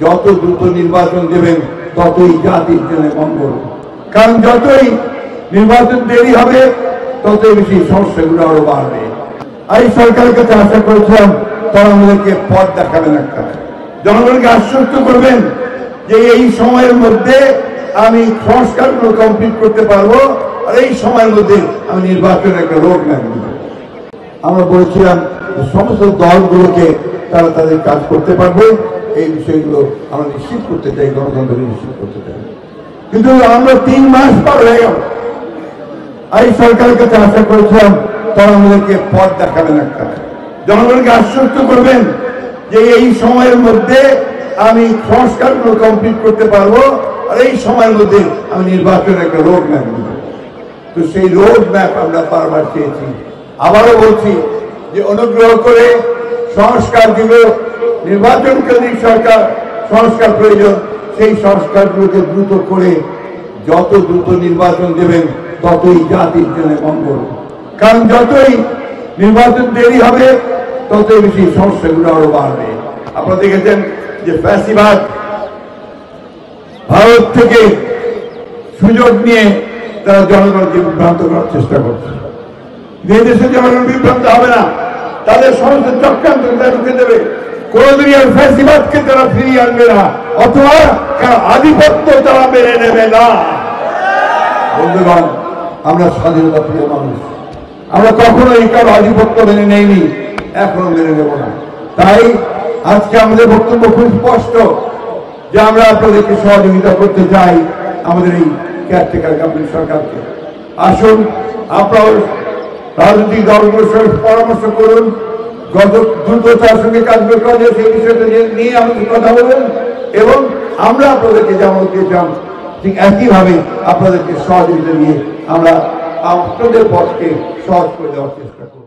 যত দ্রুত নির্বাচন দেবেন ততই জাতির জন্য মঙ্গল। কারণ যতই নির্বাচন দেরি হবে ততই বেশি সমস্যাগুলো আরো বাড়বে। এই সরকারের কাছে আশা করেছিলাম তারা আমাদেরকে পথ দেখাবেন, একটা জনগণকে আশ্বস্ত করবেন যে এই সময়ের মধ্যে আমি সংস্কারগুলো কমপ্লিট করতে পারবো, আর এই সময়ের মধ্যে আমি নির্বাচনের একটা রোড ম্যাপ দিব। আমরা বলেছিলাম সমস্ত দলগুলোকে তারা তাদের কাজ করতে পারবে, এই বিষয়গুলো আমরা নিশ্চিত করতে চাই, গণতন্ত্রকে নিশ্চিত করতে চাই। কিন্তু আমরা 3 মাস পর হয়ে গেল। এই সরকারের কাছে আশা করেছিলাম তারা আমাদেরকে পথ দেখাবেন, একটা জনগণকে আশ্বস্ত করবেন যে এই সময়ের মধ্যে আমি সংস্কারগুলো কমপ্লিট করতে পারবো, আর এই সময়ের মধ্যে আমি নির্বাচনের একটা রোড ম্যাপ দিব। তো সেই রোড ম্যাপ আমরা বারবার চেয়েছি। আবারও বলছি যে অনুগ্রহ করে সংস্কারগুলো, নির্বাচন কেন্দ্রিক সরকার সংস্কার প্রয়োজন, সেই সংস্কারগুলোকে দ্রুত করে যত দ্রুত নির্বাচন দেবেন ততই জাতির জন্য মঙ্গল। কারণ যতই নির্বাচন দেরি হবে ততই বেশি সমস্যাগুলো আরো বাড়বে। আপনারা দেখেছেন যে ফ্যাসিবাদ ভারত থেকে সুযোগ নিয়ে তারা জনগণকে বিভ্রান্ত করার চেষ্টা করছে। যে দেশে জনগণ বিভ্রান্ত হবে না, তাদের সমস্ত চক্রান্ত রুখে দেবে। কোনদিনই আর ফ্যাসিবাদকে তারা ফিরিয়ে আনবে না, অথবা কারো আধিপত্য তারা মেনে নেবে না। বন্ধুগণ, আমরা স্বাধীনতা প্রিয় মানুষ, আমরা কখনোই কারো আধিপত্য মেনে নেইনি, এখনো মেনে নেব না। তাই আজকে আমাদের বক্তব্য খুব স্পষ্ট যে আমরা আপনাদেরকে সহযোগিতা করতে চাই, আমাদের এই কেয়ারটেকার গভর্নমেন্ট সরকারকে। আসুন আপনার রাজনৈতিক দলগুলোর সঙ্গে পরামর্শ করুন, দ্রুততার সঙ্গে কাজগুলো করা যায় সেই বিষয়টা নিয়ে আমাদের কথা বলুন, এবং আমরা আপনাদেরকে যেমন দিয়েছিলাম ঠিক একইভাবে আপনাদেরকে সহযোগিতা নিয়ে আমরা আপনাদের পথকে সহজ করে দেওয়ার চেষ্টা করব।